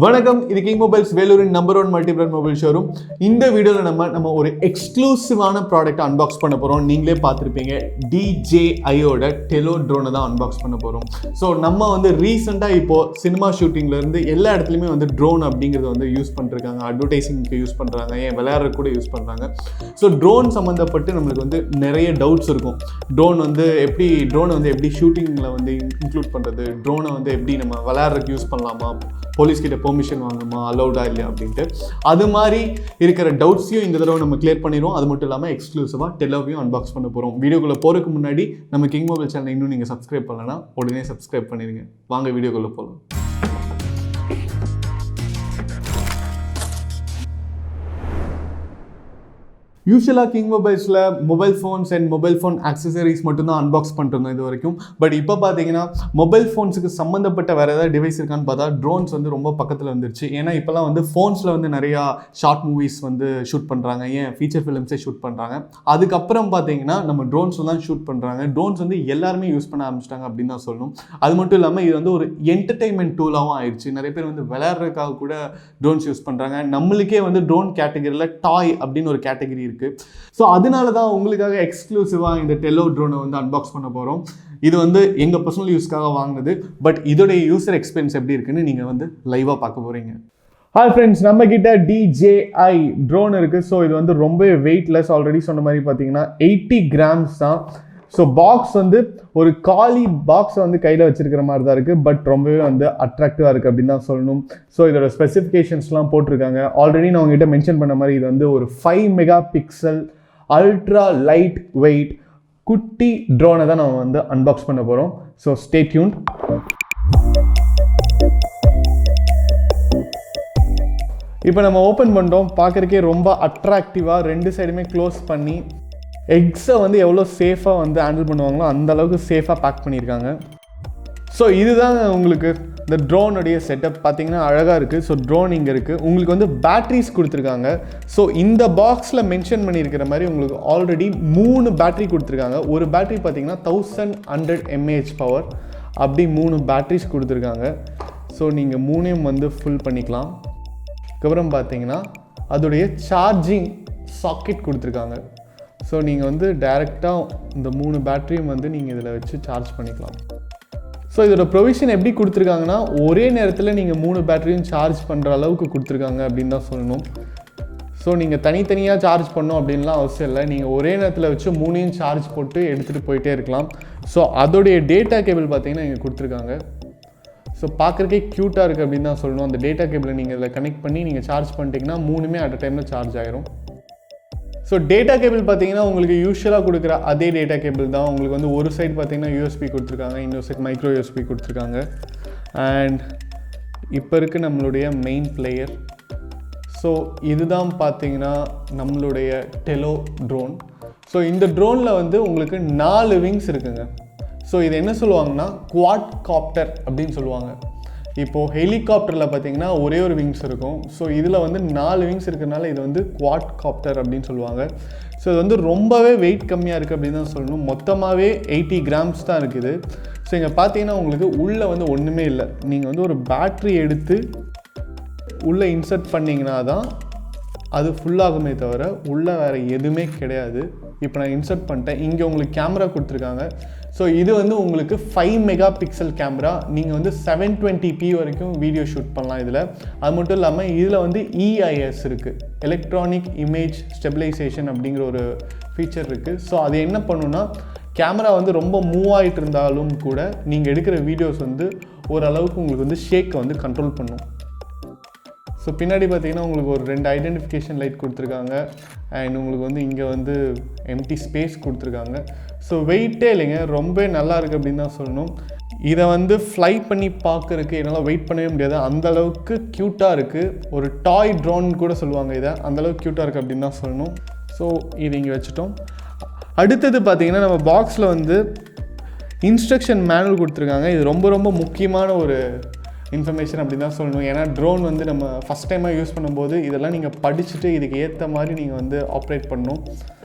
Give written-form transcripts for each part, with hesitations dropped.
வணக்கம், இது King Mobiles வேலூரின் number 1 multi brand mobile showroom. இந்த வீடியோவில் நம்ம ஒரு எக்ஸ்க்ளூசிவான ப்ராடக்ட் அன்பாக்ஸ் பண்ண போகிறோம். நீங்களே பார்த்துருப்பீங்க, DJIயோட டெலோ ட்ரோனை தான் அன்பாக்ஸ் பண்ண போகிறோம். ஸோ நம்ம ரீசெண்டாக இப்போது சினிமா ஷூட்டிங்லேருந்து எல்லா இடத்துலையுமே ட்ரோன் அப்படிங்கிறத யூஸ் பண்ணிருக்காங்க. அட்வர்டைஸிங்க்கு யூஸ் பண்ணுறாங்க, ஏன் விளையாடுறது கூட யூஸ் பண்ணுறாங்க. ஸோ ட்ரோன் சம்மந்தப்பட்டு நம்மளுக்கு நிறைய டவுட்ஸ் இருக்கும். ட்ரோனை எப்படி ஷூட்டிங்கில் இன்க்ளூட் பண்ணுறது, ட்ரோனை எப்படி நம்ம விளையாடுறதுக்கு யூஸ் பண்ணலாமா, போலீஸ்கிட்ட பெர்மிஷன் வாங்கணுமா, அலௌடா இல்லையா அப்படின்ட்டு அது மாதிரி இருக்கிற டவுட்ஸையும் இந்த தடவை நம்ம கிளியர் பண்ணிடுவோம். அது மட்டும் இல்லாமல் எக்ஸ்க்ளூசிவாக டெலோவையும் அன்பாக்ஸ் பண்ண போகிறோம். வீடியோக்குள்ளே போகிறதுக்கு முன்னாடி நம்ம கிங் மொபைல் சேனல் இன்னும் நீங்கள் சப்ஸ்கிரைப் பண்ணலன்னா உடனே சப்ஸ்கிரைப் பண்ணிடுங்க. வாங்க வீடியோக்குள்ளே போகலாம். யூஸ்வலாக கிங் மொபைல்ஸில் mobile phones and mobile phone accessories மட்டும்தான் அன்பாக்ஸ் பண்ணிருந்தோம் இது வரைக்கும். பட் இப்போ பார்த்தீங்கன்னா மொபைல் ஃபோன்ஸுக்கு சம்மந்தப்பட்ட வேறு ஏதாவது டிவைஸ் இருக்கான்னு பார்த்தா ட்ரோன்ஸ் ரொம்ப பக்கத்தில் வந்துருச்சு. ஏன்னா இப்போலாம் ஃபோன்ஸில் நிறையா ஷார்ட் மூவிஸ் ஷூட் பண்ணுறாங்க, ஏன் ஃபீச்சர் ஃபிலிம்ஸே ஷூட் பண்ணுறாங்க. அதுக்கப்புறம் பார்த்தீங்கன்னா நம்ம ட்ரோன்ஸில் தான் ஷூட் பண்ணுறாங்க. ட்ரோன்ஸ் எல்லாருமே யூஸ் பண்ண ஆரம்பிச்சிட்டாங்க அப்படின்னு தான் சொல்லணும். அது மட்டும் இல்லாமல் இது ஒரு என்டர்டெயின்மெண்ட் டூலாகவும் ஆயிடுச்சு. நிறைய பேர் விளையாடுறதுக்காக கூட ட்ரோன்ஸ் யூஸ் பண்ணுறாங்க. நம்மளுக்கே ட்ரோன் கேட்டகரியில் டாய் அப்படின்னு ஒரு கேட்டகரி இருக்குது. ஸோ அதனால தான் உங்களுக்காக எக்ஸ்க்ளூசிவாக இந்த டெலோ ட்ரோனை அன்பாக்ஸ் பண்ண போகிறோம். இது எங்கள் பர்சனல் யூஸ்க்காக வாங்கினது. பட் இதோடைய யூசர் எக்ஸ்பீரியன்ஸ் எப்படி இருக்குன்னு நீங்கள் லைவாக பார்க்க போகிறீங்க. ஹாய் ஃப்ரெண்ட்ஸ், நம்ம கிட்ட DJI ட்ரோன் இருக்குது. ஸோ இது ரொம்ப வெயிட்லெஸ். ஆல்ரெடி சொன்ன மாதிரி பார்த்தீங்கன்னா 80 கிராம்ஸ் தான். ஸோ பாக்ஸ் ஒரு காலி பாக்ஸை கையில் வச்சிருக்கிற மாதிரி தான் இருக்குது. பட் ரொம்பவே அட்ராக்டிவாக இருக்குது அப்படின்னு தான் சொல்லணும். ஸோ இதோட ஸ்பெசிஃபிகேஷன்ஸ்லாம் போட்டிருக்காங்க. ஆல்ரெடி நான் உங்ககிட்ட மென்ஷன் பண்ண மாதிரி இது ஒரு 5 mega pixel ultra light weight குட்டி ட்ரோனை தான் நம்ம அன்பாக்ஸ் பண்ண போகிறோம். So stay tuned. இப்போ நம்ம ஓப்பன் பண்ணிட்டோம். பார்க்குறக்கே ரொம்ப அட்ராக்டிவாக ரெண்டு சைடுமே க்ளோஸ் பண்ணி எக்ஸை எவ்வளோ சேஃபாக ஹேண்டில் பண்ணுவாங்களோ அந்த அளவுக்கு சேஃபாக பேக் பண்ணியிருக்காங்க. ஸோ இதுதான் உங்களுக்கு இந்த ட்ரோனுடைய செட்டப். பார்த்தீங்கன்னா அழகாக இருக்குது. ஸோ ட்ரோன் இங்கே இருக்குது. உங்களுக்கு பேட்ரிஸ் கொடுத்துருக்காங்க. ஸோ இந்த பாக்ஸில் மென்ஷன் பண்ணியிருக்கிற மாதிரி உங்களுக்கு ஆல்ரெடி 3 பேட்ரி கொடுத்துருக்காங்க. ஒரு பேட்ரி பார்த்தீங்கன்னா 1100 mAh பவர், அப்படி 3 பேட்ரிஸ் கொடுத்துருக்காங்க. ஸோ நீங்கள் 3ஐயும் ஃபுல் பண்ணிக்கலாம். அதுக்கப்புறம் பார்த்தீங்கன்னா அதோடைய சார்ஜிங் சாக்கெட் கொடுத்துருக்காங்க. ஸோ நீங்கள் டைரெக்டாக இந்த 3 பேட்டரியும் நீங்கள் இதில் வச்சு சார்ஜ் பண்ணிக்கலாம். ஸோ இதோட ப்ரொவிஷன் எப்படி கொடுத்துருக்காங்கன்னா, ஒரே நேரத்தில் நீங்கள் 3 பேட்டரியும் சார்ஜ் பண்ணுற அளவுக்கு கொடுத்துருக்காங்க அப்படின்னு தான் சொல்லணும். ஸோ நீங்கள் தனித்தனியாக சார்ஜ் பண்ணணும் அப்படின்லாம் அவசியம் இல்லை. நீங்கள் ஒரே நேரத்தில் வச்சு 3ஐயும் சார்ஜ் போட்டு எடுத்துகிட்டு போயிட்டே இருக்கலாம். ஸோ அதோடைய டேட்டா கேபிள் பார்த்தீங்கன்னா இங்கே கொடுத்துருக்காங்க. ஸோ பார்க்குறக்கே க்யூட்டாக இருக்குது அப்படின்னு தான் சொல்லணும். அந்த டேட்டா கேபிளை நீங்கள் இதில் கனெக்ட் பண்ணி நீங்கள் சார்ஜ் பண்ணிட்டீங்கன்னா 3மே அட் அ டைமில் சார்ஜ் ஆயிரும். ஸோ டேட்டா கேபிள் பார்த்தீங்கன்னா உங்களுக்கு யூஸ்வலாக கொடுக்குற அதே டேட்டா கேபிள் தான். உங்களுக்கு ஒரு சைடு பார்த்தீங்கன்னா USB கொடுத்துருக்காங்க, இன்னொரு சைடு மைக்ரோ USB கொடுத்துருக்காங்க. அண்ட் இப்போ இருக்குது நம்மளுடைய மெயின் பிளேயர். ஸோ இதுதான் பார்த்தீங்கன்னா நம்மளுடைய டெலோ ட்ரோன். ஸோ இந்த ட்ரோனில் உங்களுக்கு 4 விங்ஸ் இருக்குங்க. ஸோ இது என்ன சொல்லுவாங்கன்னா குவாட் காப்டர் அப்படின்னு சொல்லுவாங்க. இப்போது ஹெலிகாப்டரில் பார்த்தீங்கன்னா ஒரே ஒரு விங்ஸ் இருக்கும். ஸோ இதில் 4 விங்ஸ் இருக்கிறனால இது குவாட் காப்டர் அப்படின்னு சொல்லுவாங்க. ஸோ இது ரொம்பவே வெயிட் கம்மியாக இருக்குது அப்படின்னு தான் சொல்லணும். மொத்தமாகவே 80 கிராம்ஸ் தான் இருக்குது. ஸோ இங்கே பார்த்தீங்கன்னா உங்களுக்கு உள்ளே ஒன்றுமே இல்லை. நீங்கள் ஒரு பேட்ரி எடுத்து உள்ளே இன்சர்ட் பண்ணிங்கன்னா தான் அது ஃபுல்லாகுமே தவிர உள்ளே வேறு எதுவுமே கிடையாது. இப்போ நான் இன்சர்ட் பண்ணிட்டேன். இங்கே உங்களுக்கு கேமரா கொடுத்துருக்காங்க. ஸோ இது உங்களுக்கு 5 மெகா பிக்சல் கேமரா. நீங்கள் 720p வரைக்கும் வீடியோ ஷூட் பண்ணலாம் இதில். அது மட்டும் இல்லாமல் இதில் EIS இருக்குது, எலக்ட்ரானிக் இமேஜ் ஸ்டெபிலைசேஷன் அப்படிங்கிற ஒரு ஃபீச்சர் இருக்குது. ஸோ அது என்ன பண்ணுன்னா, கேமரா ரொம்ப மூவ் ஆகிட்டு இருந்தாலும் கூட நீங்கள் எடுக்கிற வீடியோஸ் ஓரளவுக்கு உங்களுக்கு ஷேக்கை கண்ட்ரோல் பண்ணும். ஸோ பின்னாடி பார்த்தீங்கன்னா உங்களுக்கு ஒரு 2 ஐடென்டிஃபிகேஷன் லைட் கொடுத்துருக்காங்க. அண்ட் உங்களுக்கு இங்கே எம்டி ஸ்பேஸ் கொடுத்துருக்காங்க. ஸோ வெயிட்டே இல்லைங்க, ரொம்ப நல்லா இருக்குது அப்படின்னு தான் சொல்லணும். இதை ஃப்ளை பண்ணி பார்க்குறதுக்கு என்னால் வெயிட் பண்ணவே முடியாது. அந்தளவுக்கு க்யூட்டாக இருக்குது. ஒரு டாய் ட்ரோன் கூட சொல்லுவாங்க இதை. அந்தளவுக்கு க்யூட்டாக இருக்குது அப்படின்னு தான் சொல்லணும். ஸோ இது இங்கே வச்சுட்டோம். அடுத்தது பார்த்திங்கன்னா நம்ம பாக்ஸில் இன்ஸ்ட்ரக்ஷன் மேனுவல் கொடுத்துருக்காங்க. இது ரொம்ப ரொம்ப முக்கியமான ஒரு இன்ஃபர்மேஷன் அப்படின்னு தான் சொல்லணும். ஏன்னா ட்ரோன் நம்ம ஃபஸ்ட் டைமாக யூஸ் பண்ணும்போது இதெல்லாம் நீங்கள் படிச்சுட்டு இதுக்கு ஏற்ற மாதிரி நீங்கள் ஆப்ரேட் பண்ணணும்.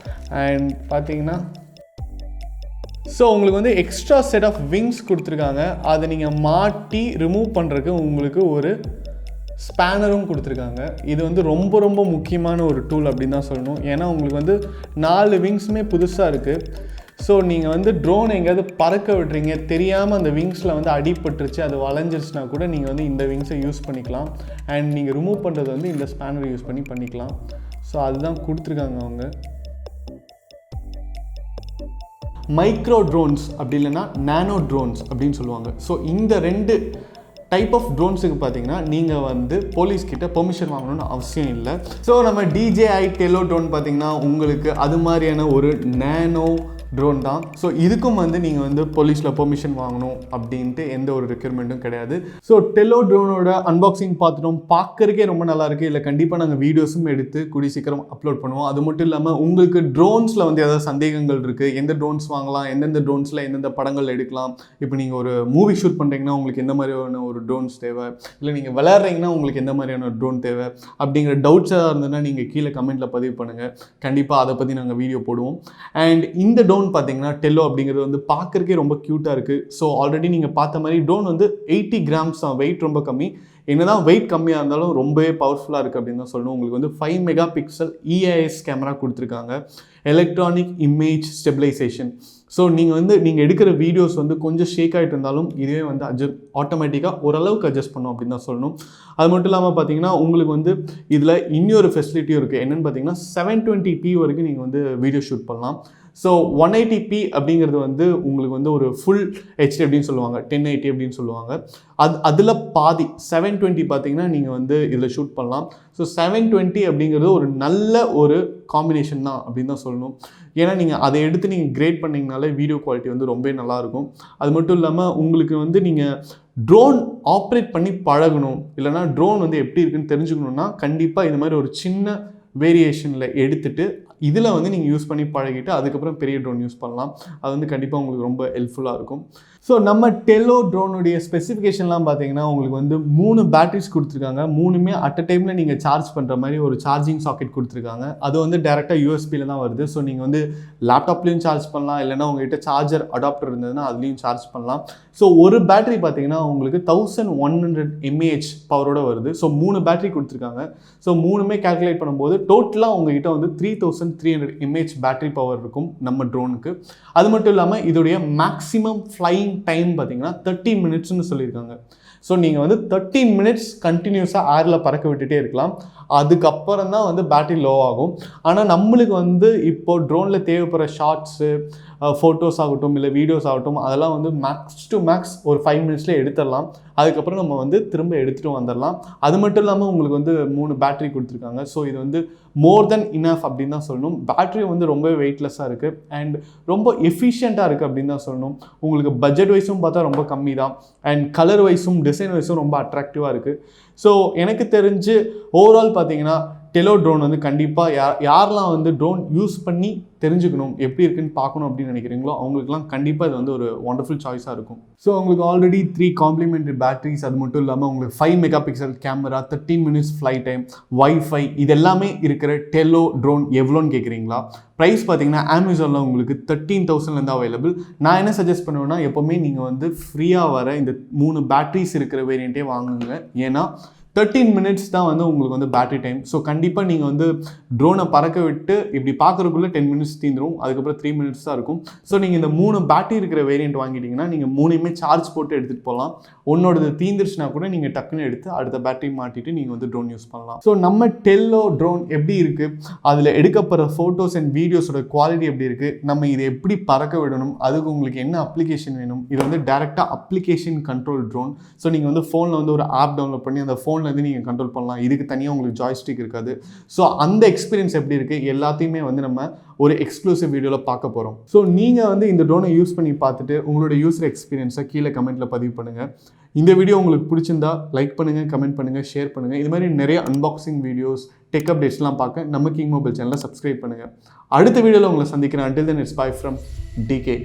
அண்ட் பார்த்தீங்கன்னா ஸோ உங்களுக்கு எக்ஸ்ட்ரா செட் ஆஃப் விங்ஸ் கொடுத்துருக்காங்க. அதை நீங்கள் மாட்டி ரிமூவ் பண்ணுறதுக்கு உங்களுக்கு ஒரு ஸ்பேனரும் கொடுத்துருக்காங்க. இது வந்து ரொம்ப ரொம்ப முக்கியமான ஒரு டூல் அப்படின்னு தான் சொல்லணும். ஏன்னா உங்களுக்கு வந்து 4 விங்ஸுமே புதுசாக இருக்குது. ஸோ நீங்கள் வந்து ட்ரோன் எங்கேயாவது பறக்க விட்றீங்க, தெரியாமல் அந்த விங்ஸில் வந்து அடிபட்டுருச்சு, அது வளைஞ்சிருச்சுனா கூட நீங்கள் வந்து இந்த விங்ஸை யூஸ் பண்ணிக்கலாம். அண்ட் நீங்கள் ரிமூவ் பண்ணுறது வந்து இந்த ஸ்பேனர் யூஸ் பண்ணிக்கலாம். ஸோ அதுதான் கொடுத்துருக்காங்க அவங்க. மைக்ரோ ட்ரோன்ஸ் அப்படி இல்லைன்னா நானோ ட்ரோன்ஸ் அப்படின்னு சொல்லுவாங்க. ஸோ இந்த 2 டைப் ஆஃப் ட்ரோன்ஸுக்கு பார்த்தீங்கன்னா நீங்கள் வந்து போலீஸ்கிட்ட பெர்மிஷன் வாங்கணும்னு அவசியம் இல்லை. ஸோ நம்ம DJI Tello ட்ரோன் பார்த்தீங்கன்னா உங்களுக்கு அது மாதிரியான ஒரு நேனோ ட்ரோன் தான். ஸோ இதுக்கும் வந்து நீங்கள் வந்து போலீஸில் பெர்மிஷன் வாங்கணும் அப்படின்ட்டு எந்த ஒரு ரெக்யர்மெண்ட்டும் கிடையாது. ஸோ டெல்லோ ட்ரோனோட அன்பாக்சிங் பார்த்துட்டோம். பார்க்கறதுக்கே ரொம்ப நல்லாயிருக்கு. இல்லை கண்டிப்பாக நாங்கள் வீடியோஸும் எடுத்து கூடிய சீக்கிரம் அப்லோட் பண்ணுவோம். அது மட்டும் இல்லாமல் உங்களுக்கு ட்ரோன்ஸில் வந்து ஏதாவது சந்தேகங்கள் இருக்குது, எந்த ட்ரோன்ஸ் வாங்கலாம், எந்தெந்த ட்ரோன்ஸில் எந்தெந்த படங்கள் எடுக்கலாம், இப்போ நீங்கள் ஒரு மூவி ஷூட் பண்ணுறீங்கன்னா உங்களுக்கு எந்த மாதிரியான ஒரு ட்ரோன்ஸ் தேவை, இல்லை நீங்கள் விளையாடுறீங்கன்னா உங்களுக்கு எந்த மாதிரியான ட்ரோன் தேவை அப்படிங்கிற டவுட்ஸாக இருந்ததுன்னா நீங்கள் கீழே கமெண்ட்டில் பதிவு பண்ணுங்கள். கண்டிப்பாக அதை பற்றி நாங்கள் வீடியோ போடுவோம். அண்ட் இந்த ட்ரோன் பார்த்தீங்கன்னா டெல்லோ அப்படிங்கிறது வந்து பார்க்கறதுக்கே ரொம்ப க்யூட்டாக இருக்குது. ஸோ ஆல்ரெடி நீங்கள் பார்த்த மாதிரி ட்ரோன் வந்து 80 கிராம்ஸ் தான், வெயிட் ரொம்ப கம்மி. என்னதான் வெயிட் கம்மியாக இருந்தாலும் ரொம்பவே பவர்ஃபுல்லாக இருக்குது அப்படின்னு தான் சொல்லணும். உங்களுக்கு வந்து 5 மெகா பிக்சல் EIS கேமரா கொடுத்துருக்காங்க, எலக்ட்ரானிக் இமேஜ் ஸ்டெபிலைசேஷன். ஸோ நீங்கள் எடுக்கிற வீடியோஸ் வந்து கொஞ்சம் ஷேக் ஆகிட்டு இருந்தாலும் இதுவே வந்து ஆட்டோமேட்டிக்காக ஓரளவுக்கு அட்ஜஸ்ட் பண்ணும் அப்படின்னு தான் சொல்லணும். அது மட்டும் இல்லாமல் பார்த்தீங்கன்னா உங்களுக்கு வந்து இதில் இன்னொரு ஃபெசிலிட்டியும் இருக்குது. என்னென்னு பார்த்தீங்கன்னா 720p வரைக்கும் நீங்கள் வந்து வீடியோ ஷூட் பண்ணலாம். ஸோ 180p அப்படிங்கிறது வந்து உங்களுக்கு வந்து ஒரு ஃபுல் HD அப்படின்னு சொல்லுவாங்க, 1080 அப்படின்னு சொல்லுவாங்க. அதில் பாதி 720 பார்த்தீங்கன்னா நீங்கள் வந்து இதில் ஷூட் பண்ணலாம். ஸோ 720 அப்படிங்கிறது ஒரு நல்ல ஒரு காம்பினேஷன் தான் அப்படின்னு தான் சொல்லணும். ஏன்னா நீங்கள் அதை எடுத்து நீங்கள் கிரேட் பண்ணிங்கனாலே வீடியோ குவாலிட்டி வந்து ரொம்ப நல்லாயிருக்கும். அது மட்டும் இல்லாமல் உங்களுக்கு வந்து நீங்கள் ட்ரோன் ஆப்ரேட் பண்ணி பழகணும், இல்லைனா ட்ரோன் வந்து எப்படி இருக்குன்னு தெரிஞ்சுக்கணுன்னா கண்டிப்பாக இது மாதிரி ஒரு சின்ன வேரியேஷனில் எடுத்துகிட்டு இதில் வந்து நீங்கள் யூஸ் பண்ணி பழகிட்டு அதுக்கப்புறம் பெரிய ட்ரோன் யூஸ் பண்ணலாம். அது வந்து கண்டிப்பாக உங்களுக்கு ரொம்ப ஹெல்ப்ஃபுல்லாக இருக்கும். ஸோ நம்ம டெல்லோ ட்ரோனுடைய ஸ்பெசிஃபிகேஷன்லாம் பார்த்தீங்கன்னா உங்களுக்கு வந்து 3 பேட்டரிஸ் கொடுத்துருக்காங்க. 3மே அட் அ டைமில் நீங்கள் சார்ஜ் பண்ணுற மாதிரி ஒரு சார்ஜிங் சாக்கெட் கொடுத்துருக்காங்க. அது வந்து டேரெக்டாக USBயில் தான் வருது. ஸோ நீங்கள் வந்து லேப்டாப்லேயும் சார்ஜ் பண்ணலாம், இல்லைனா உங்கள்கிட்ட சார்ஜர் அடாப்டர் இருந்ததுன்னா அதுலேயும் சார்ஜ் பண்ணலாம். ஸோ ஒரு பேட்டரி பார்த்தீங்கன்னா உங்களுக்கு 1100 mAh பவரோடு வருது. ஸோ 3 பேட்டரி கொடுத்துருக்காங்க. ஸோ 3மே கால்குலேட் பண்ணும்போது டோட்டலாக உங்கள்கிட்ட வந்து 3300 mAh பேட்டரி பவர் இருக்கும் நம்ம ட்ரோனுக்கு. அது மட்டும் இல்லாமல் இதோடைய மேக்ஸிமம் ஃப்ளையிங் டைம் பார்த்தீங்கன்னா 13 மினிட்ஸ்னு சொல்லியிருக்காங்க. ஸோ நீங்கள் வந்து 13 மினிட்ஸ் கண்டினியூஸாக ஏரில் பறக்க விட்டுட்டே இருக்கலாம். அதுக்கப்புறம் தான் வந்து பேட்டரி லோ ஆகும். ஆனால் நம்மளுக்கு வந்து இப்போது ட்ரோனில் தேவைப்படுற ஷார்ட்ஸு, ஃபோட்டோஸ் ஆகட்டும், இல்லை வீடியோஸ் ஆகட்டும், அதெல்லாம் வந்து மேக்ஸ் டு மேக்ஸ் ஒரு 5 மினிட்ஸ்லேயே எடுத்துடலாம். அதுக்கப்புறம் நம்ம வந்து திரும்ப எடுத்துகிட்டு வந்துடலாம். அது மட்டும் இல்லாமல் உங்களுக்கு வந்து 3 பேட்டரி கொடுத்துருக்காங்க. ஸோ இது வந்து மோர் தென் இனஃப் அப்படின்னு தான் சொல்லணும். பேட்டரி வந்து ரொம்ப வெயிட்லெஸ்ஸாக இருக்குது அண்ட் ரொம்ப எஃபிஷியண்ட்டாக இருக்குது அப்படின்னு தான் சொல்லணும். உங்களுக்கு பட்ஜெட் வைஸும் பார்த்தா ரொம்ப கம்மி தான் அண்ட் கலர் வைஸும் டிசைன் வைஸும் ரொம்ப அட்ராக்டிவாக இருக்குது. ஸோ எனக்கு தெரிஞ்சு ஓவரால் பார்த்தீங்கன்னா டெல்லோ ட்ரோன் வந்து கண்டிப்பாக யாரெல்லாம் வந்து ட்ரோன் யூஸ் பண்ணி தெரிஞ்சுக்கணும், எப்படி இருக்குன்னு பார்க்கணும் அப்படின்னு நினைக்கிறீங்களோ அவங்களுக்குலாம் கண்டிப்பாக இது வந்து ஒரு ஒண்டர்ஃபுல் சாய்ஸாக இருக்கும். ஸோ உங்களுக்கு ஆல்ரெடி 3 காம்ப்ளிமெண்ட்ரி பேட்டரிஸ், அது மட்டும் இல்லாமல் உங்களுக்கு 5 mega pixel camera, 13 minutes flight time, wifi, இது எல்லாமே இருக்கிற டெல்லோ ட்ரோன் எவ்வளோன்னு கேட்குறீங்களா? ப்ரைஸ் பார்த்தீங்கன்னா அமேசானில் உங்களுக்கு 13,000 அவைலபிள். நான் என்ன சஜஸ்ட் பண்ணுவேன்னா எப்போவுமே நீங்கள் வந்து ஃப்ரீயாக வர இந்த 3 பேட்டரிஸ் இருக்கிற வேரியண்ட்டே வாங்குங்க. ஏன்னா 13 மினிட்ஸ் தான் வந்து உங்களுக்கு வந்து பேட்டரி டைம். ஸோ கண்டிப்பாக நீங்கள் வந்து ட்ரோனை பறக்க விட்டு இப்படி பார்க்குறதுக்குள்ளே 10 மினிட்ஸ் தீந்துடும். அதுக்கப்புறம் 3 மினிட்ஸ் தான் இருக்கும். ஸோ நீங்கள் இந்த 3 பேட்டரி இருக்கிற வேரியண்ட் வாங்கிட்டீங்கன்னா நீங்கள் 3யுமே சார்ஜ் போட்டு எடுத்துகிட்டு போகலாம். ஒன்னோடது தீந்துருச்சுனா கூட நீங்கள் டக்குன்னு எடுத்து அடுத்த பேட்டரி மாட்டிட்டு நீங்கள் வந்து ட்ரோன் யூஸ் பண்ணலாம். ஸோ நம்ம டெல்லோ ட்ரோன் எப்படி இருக்குது, அதில் எடுக்கப்படுற ஃபோட்டோஸ் அண்ட் வீடியோஸோட குவாலிட்டி எப்படி இருக்குது, நம்ம இதை எப்படி பறக்க விடணும், அதுக்கு உங்களுக்கு என்ன அப்ளிகேஷன் வேணும், இது வந்து டேரெக்டாக அப்ளிகேஷன் கண்ட்ரோல் ட்ரோன். ஸோ நீங்கள் வந்து ஃபோனில் வந்து ஒரு ஆப் டவுன்லோட் பண்ணி அந்த ஃபோனில் வந்து நீங்கள் கண்ட்ரோல் பண்ணலாம். இதுக்கு தனியாக உங்களுக்கு ஜாய்ஸ்டிக் இருக்காது. ஸோ அந்த எக்ஸ்பீரியன்ஸ் எப்படி இருக்குது எல்லாத்தையுமே வந்து நம்ம ஒரு எக்ஸ்க்ளூசிவ் வீடியோவில் பார்க்க போகிறோம். ஸோ நீங்கள் வந்து இந்த ட்ரோனை யூஸ் பண்ணி பார்த்துட்டு உங்களோட யூஸர் எக்ஸ்பீரியன்ஸை கீழே கமெண்ட்டில் பதிவு பண்ணுங்கள். இந்த வீடியோ உங்களுக்கு பிடிச்சிருந்தா லைக் பண்ணுங்கள், கமெண்ட் பண்ணுங்கள், ஷேர் பண்ணுங்கள். இது மாதிரி நிறைய அன்பாக்சிங் வீடியோஸ், டெக் அப்டேட்ஸ்லாம் பார்க்க நம்ம கிங் மொபைல் சேனலை சப்ஸ்கிரைப் பண்ணுங்கள். அடுத்த வீடியோவில் உங்களை சந்திக்கிறேன். Until then, it's bye from DK.